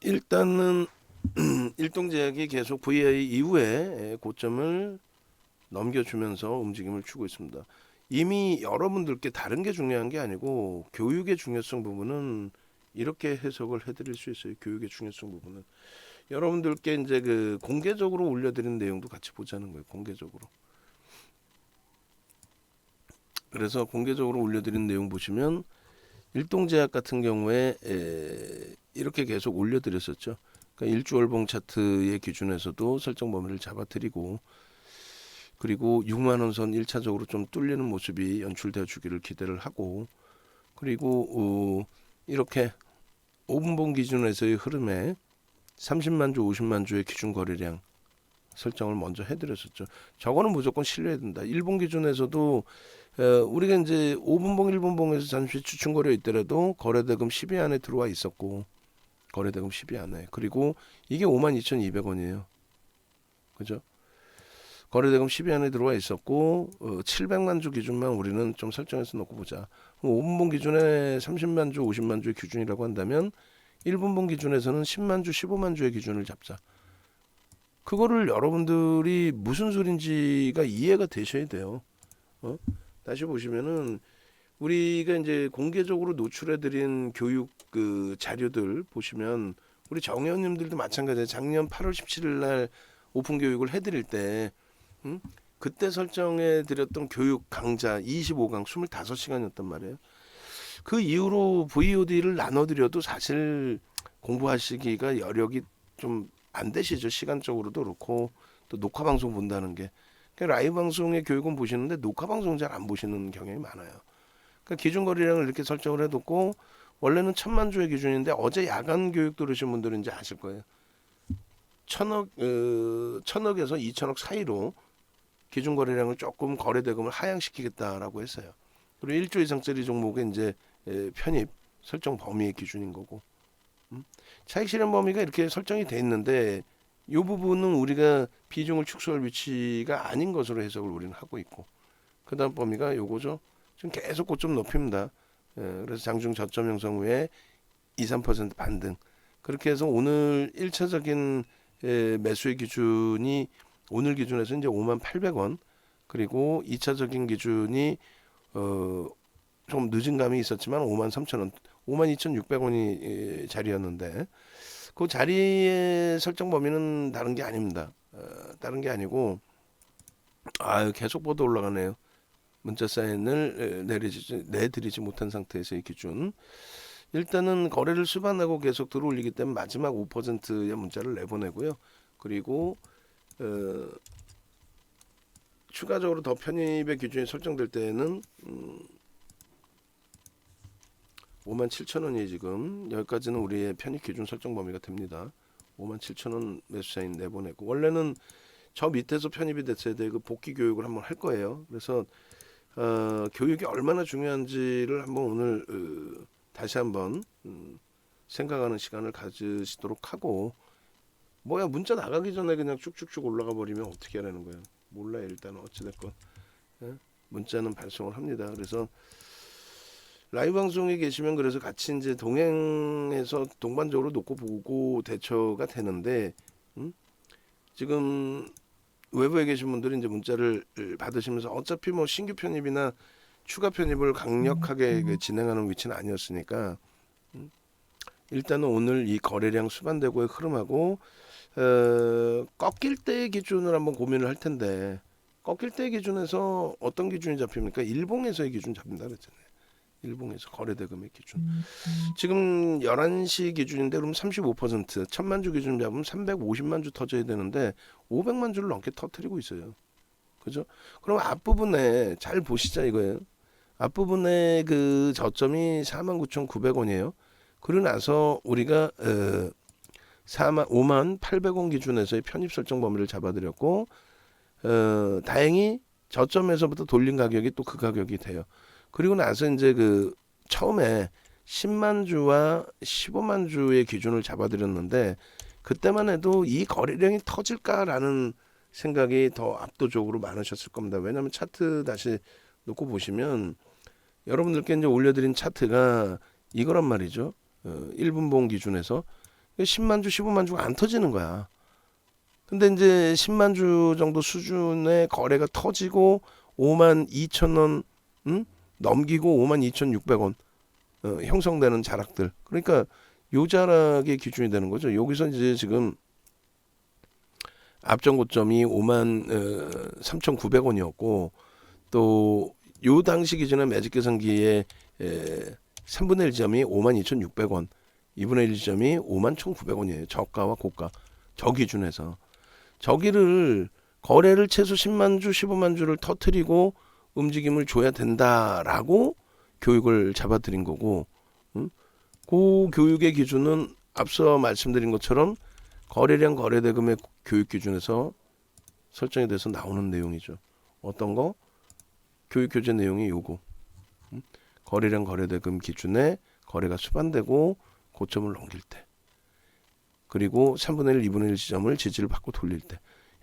일단은 일동제약이 계속 VI 이후에 고점을 넘겨주면서 움직임을 주고 있습니다. 이미 여러분들께 다른 게 중요한 게 아니고 교육의 중요성 부분은 이렇게 해석을 해드릴 수 있어요. 교육의 중요성 부분은 여러분들께 이제 그 공개적으로 올려드린 내용도 같이 보자는 거예요. 공개적으로. 그래서 공개적으로 올려드린 내용 보시면 일동제약 같은 경우에 이렇게 계속 올려드렸었죠. 그러니까 일주월봉 차트의 기준에서도 설정 범위를 잡아드리고, 그리고 6만 원 선 1차적으로 좀 뚫리는 모습이 연출되어 주기를 기대를 하고, 그리고 이렇게 5분봉 기준에서의 흐름에 30만 주, 50만 주의 기준 거래량 설정을 먼저 해드렸었죠. 저거는 무조건 신뢰해야 된다. 일본 기준에서도 우리가 이제 5분봉, 1분봉에서 잠시 추천거래 있더라도 거래대금 10위 안에 들어와 있었고, 거래대금 10위 안에, 그리고 이게 52,200원이에요. 그죠? 거래대금 10위 안에 들어와 있었고 700만 주 기준만 우리는 좀 설정해서 놓고 보자. 5분봉 기준에 30만 주, 50만 주의 기준이라고 한다면 1분봉 기준에서는 10만 주, 15만 주의 기준을 잡자. 그거를 여러분들이 무슨 소린지가 이해가 되셔야 돼요. 다시 보시면은 우리가 이제 공개적으로 노출해드린 교육 그 자료들 보시면 우리 정회원님들도 마찬가지예요. 작년 8월 17일 날 오픈 교육을 해드릴 때 그때 설정해 드렸던 교육 강좌 25강 25시간이었단 말이에요. 그 이후로 VOD를 나눠드려도 사실 공부하시기가 여력이 좀 안 되시죠. 시간적으로도 그렇고 또 녹화 방송 본다는 게. 그러니까 라이브 방송의 교육은 보시는데 녹화 방송 잘 안 보시는 경향이 많아요. 그러니까 기준 거래량을 이렇게 설정을 해뒀고 원래는 1,000만 주의 기준인데 어제 야간 교육 들으신 분들은 이제 아실 거예요. 1,000억에서 2,000억 사이로 기준 거래량을 조금 거래대금을 하향시키겠다라고 했어요. 그리고 1조 이상짜리 종목의 이제 편입 설정 범위의 기준인 거고, 차익 실현 범위가 이렇게 설정이 돼 있는데 이 부분은 우리가 비중을 축소할 위치가 아닌 것으로 해석을 우리는 하고 있고, 그다음 범위가 요거죠. 지금 계속 고점 높입니다. 그래서 장중 저점 형성 후에 2, 3% 반등. 그렇게 해서 오늘 1차적인 매수의 기준이 오늘 기준에서 이제 58,800원, 그리고 2차적인 기준이 좀 늦은 감이 있었지만 53,000원, 52,600원이 자리였는데 그 자리의 설정 범위는 다른 게 아닙니다. 다른 게 아니고 계속 보도 올라가네요. 문자 사인을 내드리지 못한 상태에서의 기준. 일단은 거래를 수반하고 계속 들어올리기 때문에 마지막 5%의 문자를 내보내고요. 그리고 추가적으로 더 편입의 기준이 설정될 때에는 57,000원이 지금 여기까지는 우리의 편입 기준 설정 범위가 됩니다. 57,000원 매수 사인 내보내고, 원래는 저 밑에서 편입이 됐어야 돼. 그 복귀 교육을 한번 할 거예요. 그래서 교육이 얼마나 중요한지를 한번 오늘 다시 한번 생각하는 시간을 가지시도록 하고, 뭐야 문자 나가기 전에 그냥 쭉쭉쭉 올라가 버리면 어떻게 하라는 거예요. 몰라요. 일단 어찌됐건 문자는 발송을 합니다. 그래서 라이브 방송에 계시면 그래서 같이 이제 동행해서 동반적으로 놓고 보고 대처가 되는데, 지금 외부에 계신 분들이 이제 문자를 받으시면서 어차피 뭐 신규 편입이나 추가 편입을 강력하게 진행하는 위치는 아니었으니까 일단은 오늘 이 거래량 수반되고의 흐름하고 꺾일 때의 기준을 한번 고민을 할 텐데, 꺾일 때의 기준에서 어떤 기준이 잡힙니까? 일봉에서의 기준 잡힌다 그랬잖아요. 일봉에서 거래대금의 기준. 지금 11시 기준인데 그럼 35% 1,000만 주 기준 잡으면 350만 주 터져야 되는데 500만 주를 넘게 터뜨리고 있어요. 그죠? 그럼 앞부분에 잘 보시자 이거예요. 앞부분에 그 저점이 49,900원이에요. 그러고 나서 우리가 55,800원 기준에서의 편입 설정 범위를 잡아드렸고, 다행히 저점에서부터 돌린 가격이 또 그 가격이 돼요. 그리고 나서 이제 그 처음에 10만 주와 15만 주의 기준을 잡아드렸는데 그때만 해도 이 거래량이 터질까라는 생각이 더 압도적으로 많으셨을 겁니다. 왜냐하면 차트 다시 놓고 보시면 여러분들께 이제 올려드린 차트가 이거란 말이죠. 1분봉 기준에서 10만 주, 15만 주가 안 터지는 거야. 근데 이제 10만 주 정도 수준의 거래가 터지고 5만 2천 원 넘기고 5만 2,600원 형성되는 자락들. 그러니까 요 자락의 기준이 되는 거죠. 여기서 이제 지금 앞전 고점이 5만 3,900원이었고 또 요 당시 기준의 매직 계산기의 3분의 1 지점이 5만 2,600원, 2분의 1 지점이 5만 1,900원이에요. 저가와 고가. 저 기준에서. 저기를 거래를 최소 10만 주, 15만 주를 터트리고 움직임을 줘야 된다라고 교육을 잡아드린 거고, 그 교육의 기준은 앞서 말씀드린 것처럼 거래량 거래대금의 교육 기준에서 설정이 돼서 나오는 내용이죠. 어떤 거? 교육 교재 내용이 요거. 거래량 거래대금 기준에 거래가 수반되고 고점을 넘길 때, 그리고 3분의 1, 2분의 1 지점을 지지를 받고 돌릴 때,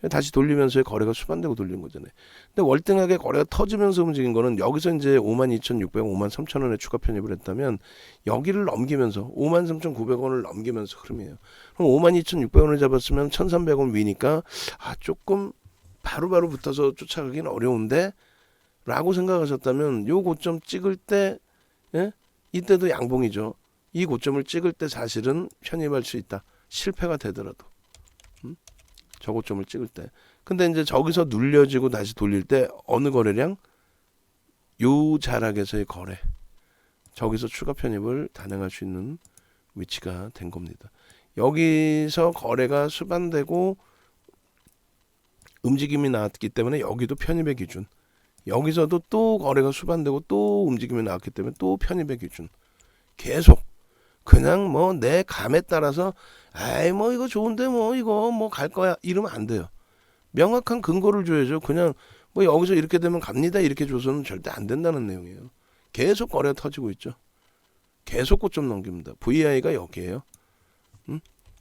다시 돌리면서 거래가 수반되고 돌리는 거잖아요. 근데 월등하게 거래가 터지면서 움직인 거는 여기서 이제 52,600원, 53,000원에 추가 편입을 했다면 여기를 넘기면서 53,900원을 넘기면서 흐름이에요. 그럼 52,600원을 잡았으면 1,300원 위니까 조금 바로바로 붙어서 쫓아가기는 어려운데 라고 생각하셨다면 요 고점 찍을 때 이때도 양봉이죠. 이 고점을 찍을 때 사실은 편입할 수 있다. 실패가 되더라도. 저고점을 찍을 때. 근데 이제 저기서 눌려지고 다시 돌릴 때 어느 거래량? 요 자락에서의 거래. 저기서 추가 편입을 단행할 수 있는 위치가 된 겁니다. 여기서 거래가 수반되고 움직임이 나왔기 때문에 여기도 편입의 기준. 여기서도 또 거래가 수반되고 또 움직임이 나왔기 때문에 또 편입의 기준. 계속. 그냥 뭐 내 감에 따라서 뭐 이거 좋은데 뭐 이거 뭐 갈 거야 이러면 안 돼요. 명확한 근거를 줘야죠. 그냥 뭐 여기서 이렇게 되면 갑니다 이렇게 줘서는 절대 안 된다는 내용이에요. 계속 거래가 터지고 있죠. 계속 고점 넘깁니다. VI가 여기에요.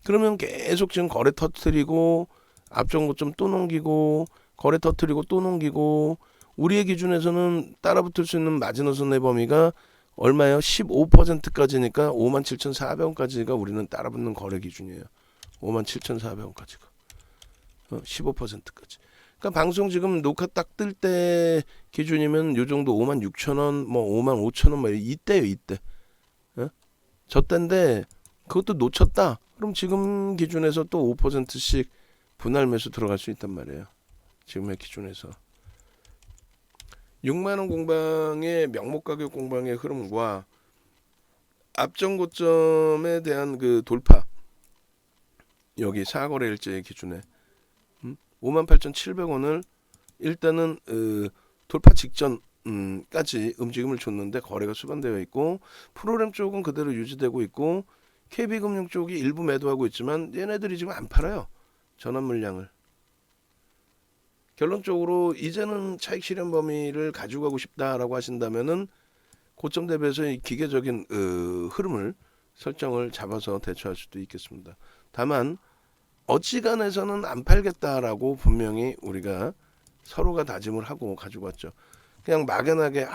그러면 계속 지금 거래 터트리고 앞전 고점 또 넘기고 거래 터트리고 또 넘기고, 우리의 기준에서는 따라붙을 수 있는 마지노선의 범위가 얼마예요? 15%까지니까 57,400원까지가 우리는 따라붙는 거래 기준이에요. 57,400원까지가 15%까지. 그러니까 방송 지금 녹화 딱 뜰 때 기준이면 요 정도 56,000원, 뭐 55,000원 뭐 이때요, 이때. 저 때인데 그것도 놓쳤다. 그럼 지금 기준에서 또 5%씩 분할 매수 들어갈 수 있단 말이에요. 지금의 기준에서. 6만원 공방의 명목 가격 공방의 흐름과 앞전 고점에 대한 그 돌파, 여기 4거래일제 기준에 58,700원을 일단은 돌파 직전까지 움직임을 줬는데 거래가 수반되어 있고, 프로그램 쪽은 그대로 유지되고 있고, KB금융 쪽이 일부 매도하고 있지만 얘네들이 지금 안 팔아요. 전환 물량을. 결론적으로 이제는 차익 실현 범위를 가지고 가고 싶다라고 하신다면은 고점 대비해서의 기계적인 흐름을 설정을 잡아서 대처할 수도 있겠습니다. 다만 어지간해서는 안 팔겠다라고 분명히 우리가 서로가 다짐을 하고 가지고 왔죠. 그냥 막연하게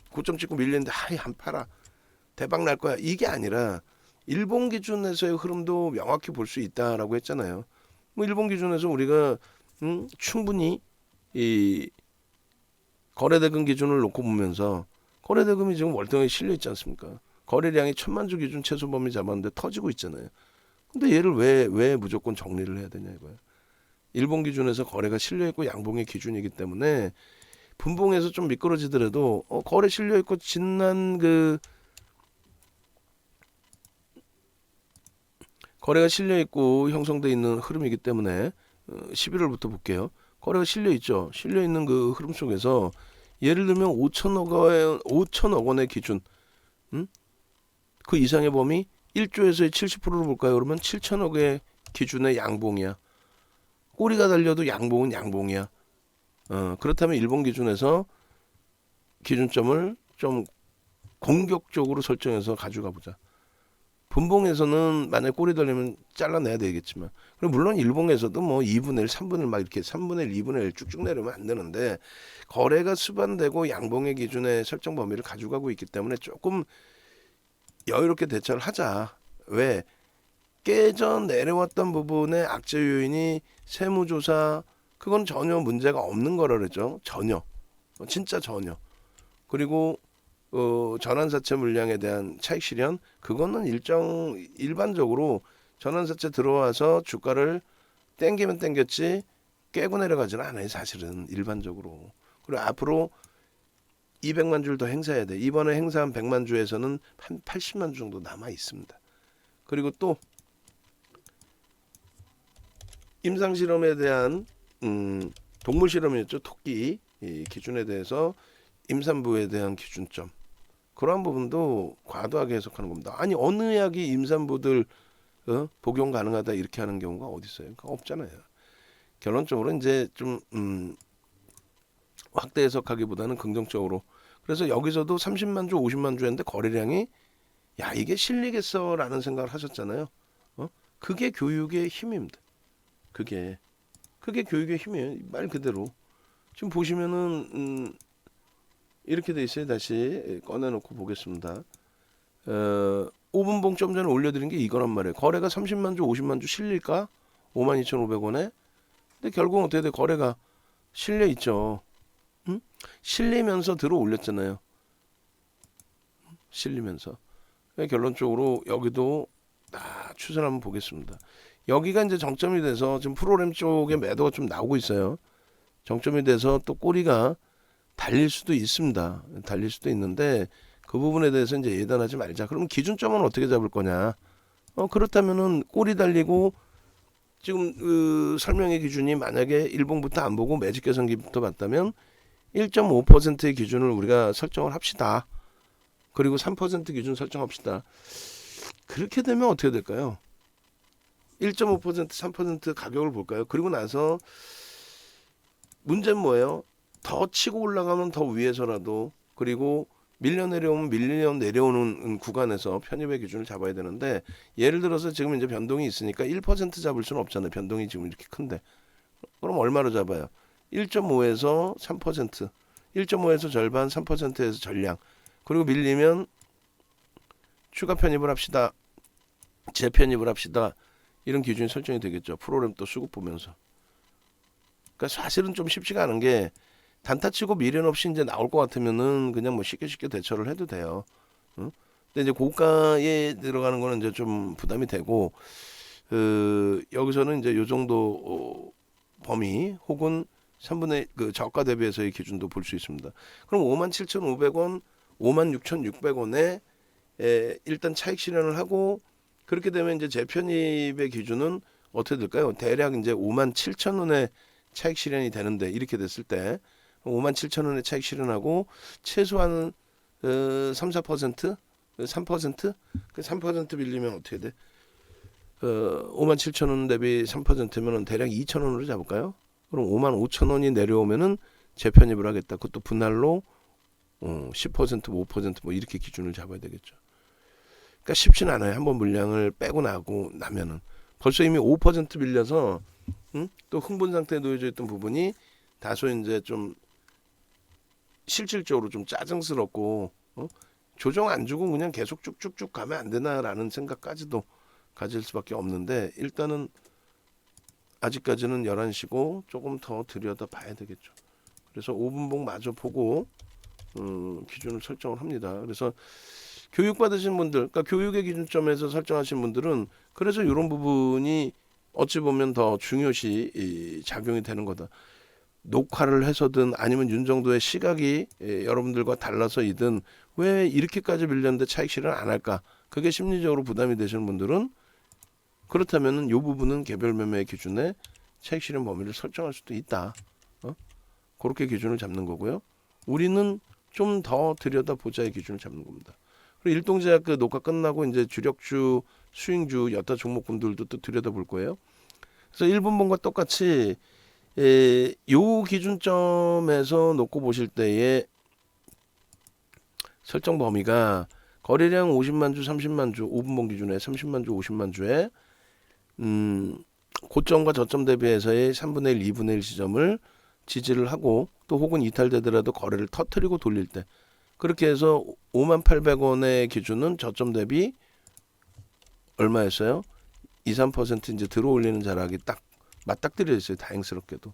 고점 찍고 밀리는데 안 팔아 대박 날 거야 이게 아니라 일본 기준에서의 흐름도 명확히 볼 수 있다라고 했잖아요. 뭐 일본 기준에서 우리가 충분히 이 거래대금 기준을 놓고 보면서 거래대금이 지금 월등하게 실려 있지 않습니까? 거래량이 1,000만 주 기준 최소 범위 잡았는데 터지고 있잖아요. 근데 얘를 왜 무조건 정리를 해야 되냐 이거예요. 일본 기준에서 거래가 실려 있고 양봉의 기준이기 때문에 분봉에서 좀 미끄러지더라도 거래 실려 있고 지난 거래가 실려 있고 형성돼 있는 흐름이기 때문에 11월부터 볼게요. 거래가 실려 있죠. 실려 있는 그 흐름 속에서 예를 들면 5천억 원의 기준, 그 이상의 범위 1조에서의 70%를 볼까요? 그러면 7천억의 기준의 양봉이야. 꼬리가 달려도 양봉은 양봉이야. 그렇다면 일본 기준에서 기준점을 좀 공격적으로 설정해서 가져가 보자. 분봉에서는 만약 꼬리 달리면 잘라내야 되겠지만, 그리고 물론 일봉에서도 뭐 2분의 1, 3분의 1 막 이렇게 3분의 1, 2분의 1 쭉쭉 내려면 안 되는데, 거래가 수반되고 양봉의 기준의 설정 범위를 가져가고 있기 때문에 조금 여유롭게 대처를 하자. 왜? 깨져 내려왔던 부분의 악재 요인이 세무조사 그건 전혀 문제가 없는 거라 그러죠. 전혀. 진짜 전혀. 그리고 전환사채 물량에 대한 차익 실현 그거는 일반적으로 전환사채 들어와서 주가를 땡기면 땡겼지 깨고 내려가지는 않아요. 사실은 일반적으로. 그리고 앞으로 200만 주를 더 행사해야 돼. 이번에 행사한 100만 주에서는 한 80만 주 정도 남아 있습니다. 그리고 또 임상 실험에 대한 동물 실험이었죠. 토끼 기준에 대해서 임산부에 대한 기준점 그러한 부분도 과도하게 해석하는 겁니다. 아니 어느 약이 임산부들 복용 가능하다 이렇게 하는 경우가 어디 있어요? 그러니까 없잖아요. 결론적으로 이제 좀 확대 해석하기보다는 긍정적으로. 그래서 여기서도 30만 주, 50만 주였는데 거래량이 야 이게 실리겠어라는 생각을 하셨잖아요. 그게 교육의 힘입니다. 그게 교육의 힘이에요. 말 그대로. 지금 보시면은 이렇게 돼 있어요. 다시 꺼내놓고 보겠습니다. 5분봉 좀 전에 올려드린 게 이거란 말이에요. 거래가 30만 주, 50만 주 실릴까? 52,500원에. 근데 결국은 어떻게 돼? 거래가 실려 있죠. 응? 실리면서 들어 올렸잖아요. 실리면서. 결론적으로 여기도 추세를 한번 보겠습니다. 여기가 이제 정점이 돼서 지금 프로그램 쪽에 매도가 좀 나오고 있어요. 정점이 돼서 또 꼬리가 달릴 수도 있습니다. 달릴 수도 있는데 그 부분에 대해서 이제 예단하지 말자. 그러면 기준점은 어떻게 잡을 거냐? 그렇다면은 꼬리 달리고 지금 그 설명의 기준이 만약에 일봉부터 안 보고 매직 개선기부터 봤다면 1.5%의 기준을 우리가 설정을 합시다. 그리고 3% 기준 설정합시다. 그렇게 되면 어떻게 될까요? 1.5%, 3% 가격을 볼까요? 그리고 나서 문제는 뭐예요? 더 치고 올라가면 더 위에서라도 그리고 밀려 내려오는 구간에서 편입의 기준을 잡아야 되는데 예를 들어서 지금 이제 변동이 있으니까 1% 잡을 수는 없잖아요. 변동이 지금 이렇게 큰데. 그럼 얼마로 잡아요? 1.5에서 3%, 1.5에서 절반, 3%에서 전량. 그리고 밀리면 추가 편입을 합시다. 재편입을 합시다. 이런 기준이 설정이 되겠죠. 프로그램 또 수급 보면서. 그러니까 사실은 좀 쉽지가 않은 게 단타치고 미련 없이 이제 나올 것 같으면은 그냥 뭐 쉽게 대처를 해도 돼요. 응? 근데 이제 고가에 들어가는 거는 이제 좀 부담이 되고 여기서는 이제 요 정도 범위 혹은 3분의 그 저가 대비해서의 기준도 볼 수 있습니다. 그럼 57,500원, 56,600원에 일단 차익 실현을 하고 그렇게 되면 이제 재편입의 기준은 어떻게 될까요? 대략 이제 57,000원에 차익 실현이 되는데 이렇게 됐을 때 57,000원에 차익 실현하고 최소한 3, 4%, 3%? 그 3% 빌리면 어떻게 돼? 57,000원 대비 3%면 대략 2,000원으로 잡을까요? 그럼 55,000원이 내려오면은 재편입을 하겠다. 그것도 분할로 10%, 5%뭐 이렇게 기준을 잡아야 되겠죠. 그러니까 쉽진 않아요. 한번 물량을 빼고 나면은 벌써 이미 5% 빌려서 또 흥분 상태에 놓여져 있던 부분이 다소 이제 좀 실질적으로 좀 짜증스럽고 조정 안 주고 그냥 계속 쭉쭉쭉 가면 안 되나라는 생각까지도 가질 수밖에 없는데 일단은 아직까지는 11시고 조금 더 들여다 봐야 되겠죠. 그래서 5분봉 마저 보고 기준을 설정을 합니다. 그래서 교육받으신 분들, 그러니까 교육의 기준점에서 설정하신 분들은 그래서 이런 부분이 어찌 보면 더 중요시 작용이 되는 거다. 녹화를 해서든 아니면 윤 정도의 시각이 여러분들과 달라서이든 왜 이렇게까지 밀렸는데 차익 실현 안 할까? 그게 심리적으로 부담이 되시는 분들은 그렇다면 이 부분은 개별 매매 기준에 차익 실현 범위를 설정할 수도 있다. 그렇게 기준을 잡는 거고요. 우리는 좀 더 들여다보자의 기준을 잡는 겁니다. 그리고 일동제약 그 녹화 끝나고 이제 주력주, 수익주, 여타 종목군들도 또 들여다볼 거예요. 그래서 1분봉과 똑같이 요 기준점에서 놓고 보실 때의 설정 범위가 거래량 50만 주, 30만 주, 5분봉 기준에 30만 주, 50만 주에 고점과 저점 대비해서의 3분의 1, 2분의 1 시점을 지지를 하고 또 혹은 이탈되더라도 거래를 터트리고 돌릴 때 그렇게 해서 58,000원의 기준은 저점 대비 얼마였어요? 2~3% 이제 들어올리는 자락이 딱 맞닥뜨려 있어요. 다행스럽게도.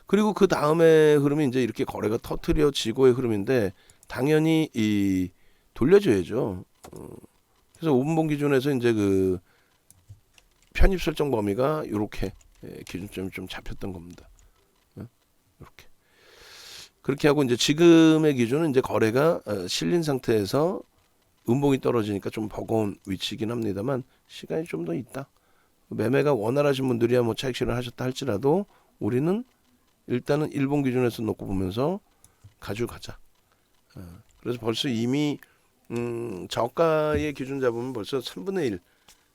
그리고 그 다음에 흐름이 이제 이렇게 거래가 터트려지고의 흐름인데 당연히 이 돌려줘야죠. 그래서 5분봉 기준에서 이제 그 편입 설정 범위가 이렇게 기준점이 좀 잡혔던 겁니다. 이렇게 그렇게 하고 이제 지금의 기준은 이제 거래가 실린 상태에서 음봉이 떨어지니까 좀 버거운 위치이긴 합니다만 시간이 좀 더 있다. 매매가 원활하신 분들이야 뭐 차익 실현하셨다 할지라도 우리는 일단은 일봉 기준에서 놓고 보면서 가지고 가자. 그래서 벌써 이미 저가의 기준 잡으면 벌써 3분의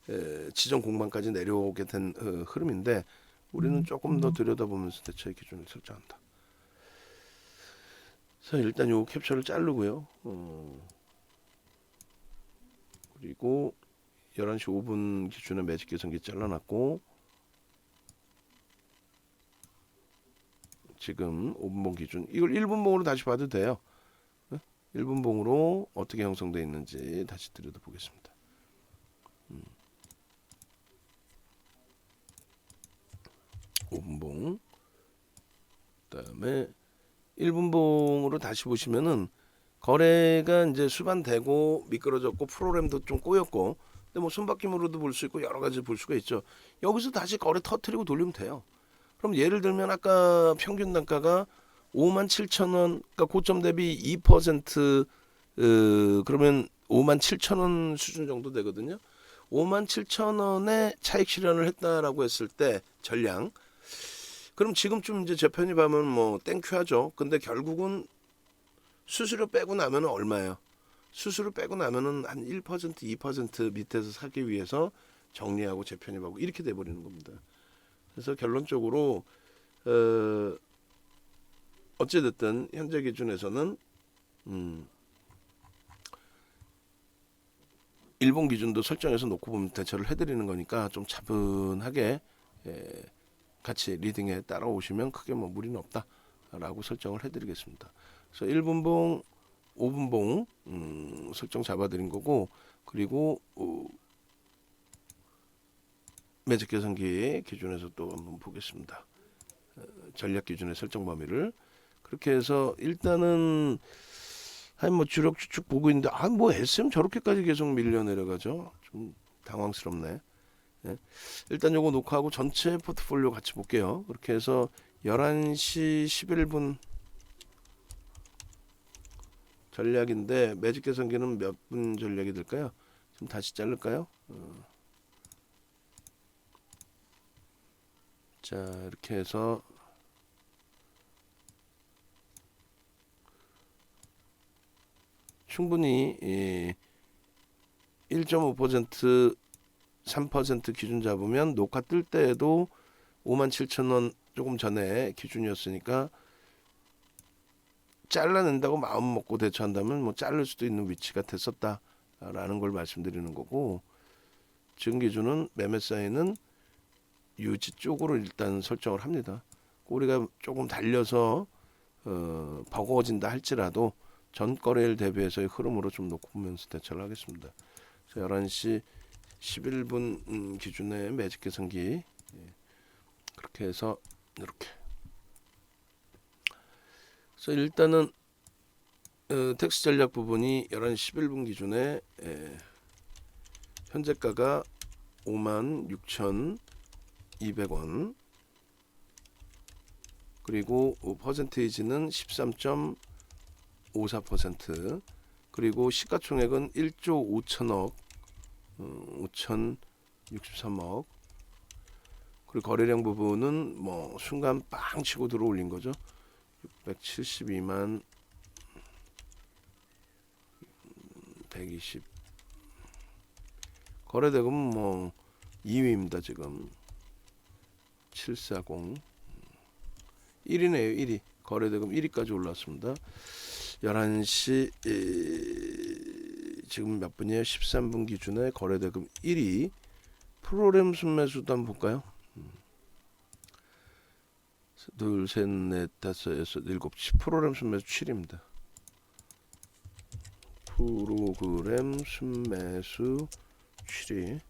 1 지정 공방까지 내려오게 된 흐름인데 우리는 조금 더 들여다보면서 대처의 기준을 설정한다. 그래서 일단 요 캡처를 자르고요. 그리고 11시 5분 기준에 매직 계산기 잘라놨고 지금 5분봉 기준 이걸 1분봉으로 다시 봐도 돼요. 1분봉으로 어떻게 형성되어 있는지 다시 들여다보겠습니다. 5분봉 그다음에 1분봉으로 다시 보시면은 거래가 이제 수반되고 미끄러졌고 프로그램도 좀 꼬였고 근데 뭐 손바뀜으로도 볼 수 있고 여러 가지 볼 수가 있죠. 여기서 다시 거래 터트리고 돌리면 돼요. 그럼 예를 들면 아까 평균 단가가 57,000원, 그러니까 고점 대비 2% 그러면 57,000원 수준 정도 되거든요. 57,000원에 차익 실현을 했다라고 했을 때 전량 그럼 지금쯤 이제 재편입하면 뭐 땡큐하죠. 근데 결국은 수수료 빼고 나면은 얼마예요? 수수료 빼고 나면은 한 1%, 2% 밑에서 사기 위해서 정리하고 재편입하고 이렇게 돼버리는 겁니다. 그래서 결론적으로 어찌됐든 현재 기준에서는 일본 기준도 설정해서 놓고 보면 대처를 해드리는 거니까 좀 차분하게 같이 리딩에 따라오시면 크게 뭐 무리는 없다라고 설정을 해드리겠습니다. 그래서 1분봉, 5분봉 설정 잡아드린 거고 그리고 매직 계산기 기준에서 또 한번 보겠습니다. 전략 기준의 설정 범위를 그렇게 해서 일단은 뭐 주력 추측 보고 있는데 뭐 SM 저렇게까지 계속 밀려 내려가죠. 좀 당황스럽네. 네. 일단 요거 녹화하고 전체 포트폴리오 같이 볼게요. 그렇게 해서 11시 11분 전략인데 매직 계산기는 몇 분 전략이 될까요? 좀 다시 자를까요? 자 이렇게 해서 충분히 1.5% 3% 기준 잡으면 녹화 뜰 때에도 57,000원 조금 전에 기준이었으니까 잘라낸다고 마음 먹고 대처한다면 뭐 자를 수도 있는 위치가 됐었다라는 걸 말씀드리는 거고 지금 기준은 매매 사이는 유지 쪽으로 일단 설정을 합니다. 꼬리가 조금 달려서 버거워진다 할지라도 전 거래일 대비해서의 흐름으로 좀 놓고 보면서 대처를 하겠습니다. 11시 11분 기준의 매직 계산기 그렇게 해서 이렇게 그래서 일단은 텍스 전략 부분이 11시 11분 기준에 현재가가 56,200원 그리고 퍼센테이지는 13.54% 그리고 시가총액은 1조 5천억 5,063억 그리고 거래량 부분은 뭐 순간 빵 치고 들어올린 거죠. 672만 120 거래대금은 뭐 2위입니다. 지금 740 1위네요. 1위 거래대금 1위까지 올랐습니다. 11시 지금 몇 분이에요? 13분 기준에 거래대금 1위 프로그램 순매수도 한번 볼까요? 둘, 셋, 넷, 다섯, 여섯, 일곱, 10 프로그램 순매수 7입니다. 프로그램 순매수 7위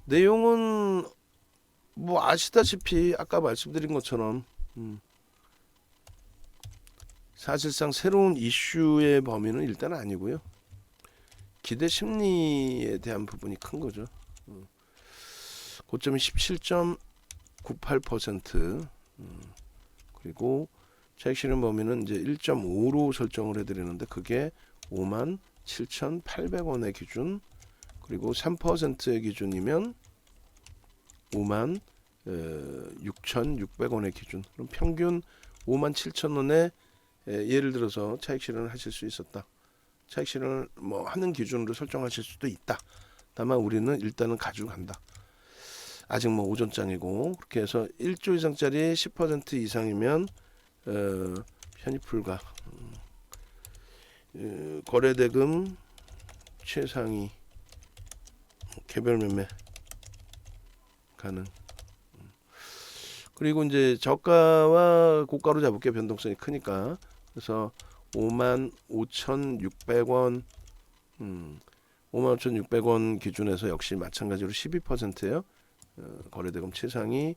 내용은 뭐 아시다시피 아까 말씀드린 것처럼 사실상 새로운 이슈의 범위는 일단 아니고요. 기대 심리에 대한 부분이 큰 거죠. 고점이 17.98%, 그리고 차익 실현 범위는 이제 1.5로 설정을 해드리는데 그게 57,800원의 기준, 그리고 3%의 기준이면 56,600원의 기준. 그럼 평균 57,000원에 예를 들어서 차익 실현을 하실 수 있었다. 차익 실현을 뭐 하는 기준으로 설정하실 수도 있다. 다만 우리는 일단은 가지고 간다. 아직 뭐 오전장이고 그렇게 해서 1조 이상짜리 10% 이상이면 편입 불가. 거래대금 최상위 개별 매매 가능. 그리고 이제 저가와 고가로 잡을게 변동성이 크니까. 그래서 55,600원 55,600원 기준에서 역시 마찬가지로 12%예요. 거래대금 최상위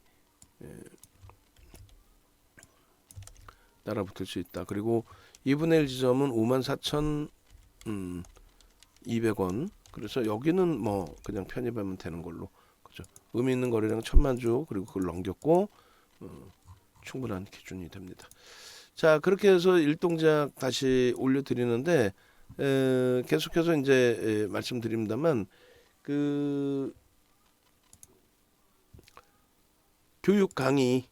따라붙을 수 있다. 그리고 2분의 1 지점은 54,200원. 그래서 여기는 뭐 그냥 편입하면 되는 걸로. 그죠? 의미 있는 거래량 1,000만 주, 그리고 그걸 넘겼고 충분한 기준이 됩니다. 자, 그렇게 해서 일동작 다시 올려드리는데 계속해서 이제 말씀드립니다만 그 교육 강의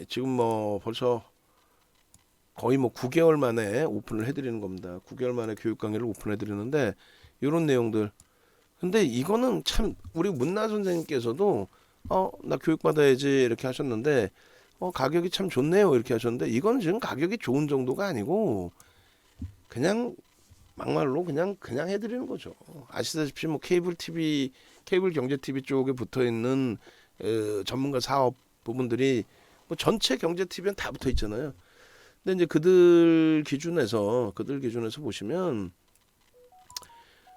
지금 뭐 벌써 거의 뭐 9개월 만에 오픈을 해드리는 겁니다. 9개월 만에 교육 강의를 오픈해드리는데 이런 내용들. 근데 이거는 참 우리 문나 선생님께서도 나 교육 받아야지 이렇게 하셨는데 가격이 참 좋네요 이렇게 하셨는데 이건 지금 가격이 좋은 정도가 아니고 그냥 막말로 그냥 해드리는 거죠. 아시다시피 뭐 케이블 TV, 케이블 경제 TV 쪽에 붙어 있는 전문가 사업 부분들이 뭐 전체 경제 TV는 다 붙어 있잖아요. 근데 이제 그들 기준에서 보시면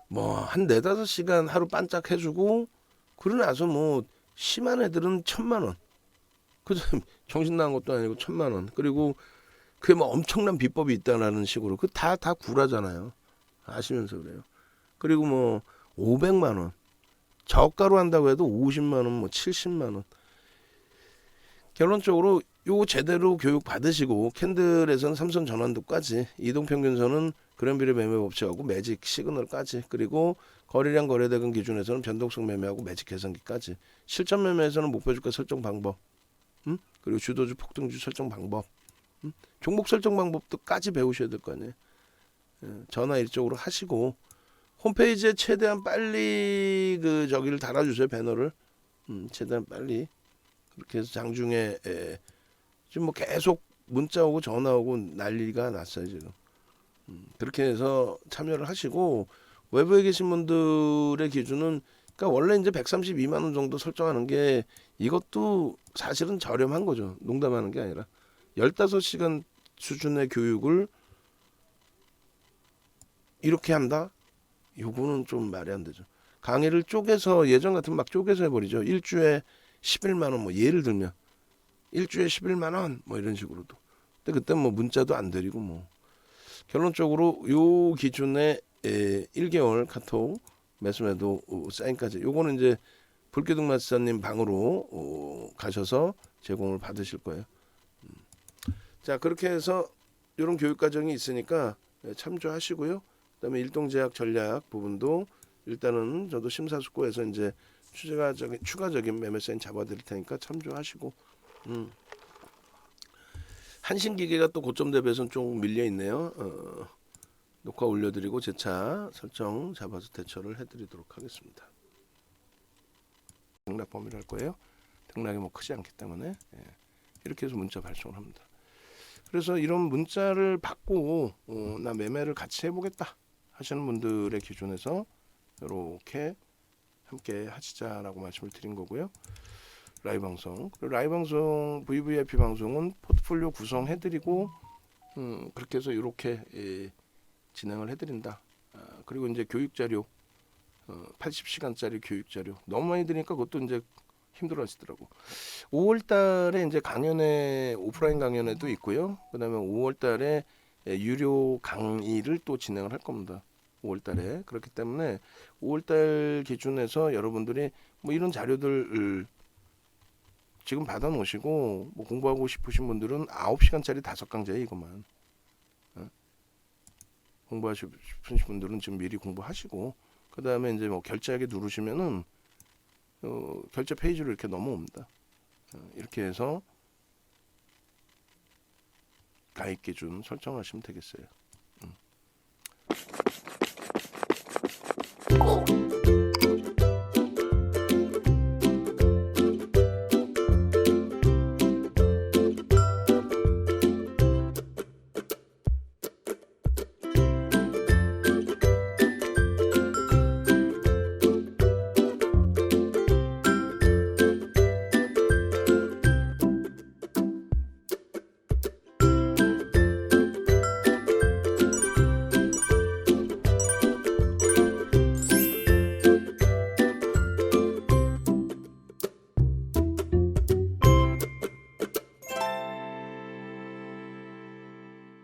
뭐 한 4-5시간 하루 반짝 해주고 그러고 나서 뭐 심한 애들은 1,000만 원. 그죠? 정신 나간 것도 아니고 1,000만 원. 그리고 그게 뭐 엄청난 비법이 있다라는 식으로 그 다 구라잖아요. 아시면서 그래요. 그리고 뭐 500만 원. 저가로 한다고 해도 50만 원, 뭐 70만 원. 결론적으로 요 제대로 교육 받으시고 캔들에서는 삼선 전환도까지, 이동평균선은 그랜비례 매매 법칙하고 매직 시그널까지, 그리고 거래량 거래대금 기준에서는 변동성 매매하고 매직 계산기까지, 실전 매매에서는 목표주가 설정 방법, 그리고 주도주 폭등주 설정 방법, 종목 설정 방법도까지 배우셔야 될 거 아니에요. 전화 일적으로 하시고 홈페이지에 최대한 빨리 그 저기를 달아주세요. 배너를 최대한 빨리. 그렇게 해서 장중에 지금 뭐 계속 문자 오고 전화 오고 난리가 났어요 지금. 그렇게 해서 참여를 하시고, 외부에 계신 분들의 기준은 그러니까 원래 이제 132만 원 정도 설정하는 게 이것도 사실은 저렴한 거죠. 농담하는 게 아니라 15시간 수준의 교육을 이렇게 한다? 요거는 좀 말이 안 되죠. 강의를 쪼개서 예전 같으면 막 쪼개서 해버리죠. 일주에 11만 원, 뭐 예를 들면 일주에 11만 원 뭐 이런 식으로도. 근데 그때 뭐 문자도 안 드리고 뭐. 결론적으로 요 기준에 1개월 카톡 매수매도 사인까지, 요거는 이제 불기둥 마스터님 방으로 가셔서 제공을 받으실 거예요. 자, 그렇게 해서 이런 교육 과정이 있으니까 참조하시고요. 그다음에 일동제약 전략 부분도 일단은 저도 심사숙고해서 이제 추가적인 매매 사인 잡아드릴 테니까 참조하시고. 한신기계가 또 고점 대비해서는 좀 밀려 있네요. 녹화 올려드리고 재차 설정 잡아서 대처를 해드리도록 하겠습니다. 등락 범위를 할 거예요. 등락이 뭐 크지 않기 때문에 이렇게 해서 문자 발송을 합니다. 그래서 이런 문자를 받고 나 매매를 같이 해보겠다 하시는 분들의 기준에서 이렇게 함께 하시자라고 말씀을 드린 거고요. 라이브 방송, 라이브 방송, VVIP 방송은 포트폴리오 구성해드리고 그렇게 해서 이렇게 진행을 해드린다. 그리고 이제 교육 자료 80시간짜리 교육 자료 너무 많이 드니까 그것도 이제 힘들어 하시더라고. 5월 달에 이제 강연에 오프라인 강연회도 있고요. 그다음에 5월 달에 유료 강의를 또 진행을 할 겁니다. 5월 달에. 그렇기 때문에 5월 달 기준에서 여러분들이 뭐 이런 자료들 지금 받아 놓으시고 뭐 공부하고 싶으신 분들은 9시간짜리 5강좌에 이것만. 공부하시고 싶으신 분들은 지금 미리 공부하시고 그다음에 이제 뭐 결제하기 누르시면은 결제 페이지로 이렇게 넘어옵니다. 이렇게 해서 가입 기준 설정하시면 되겠어요.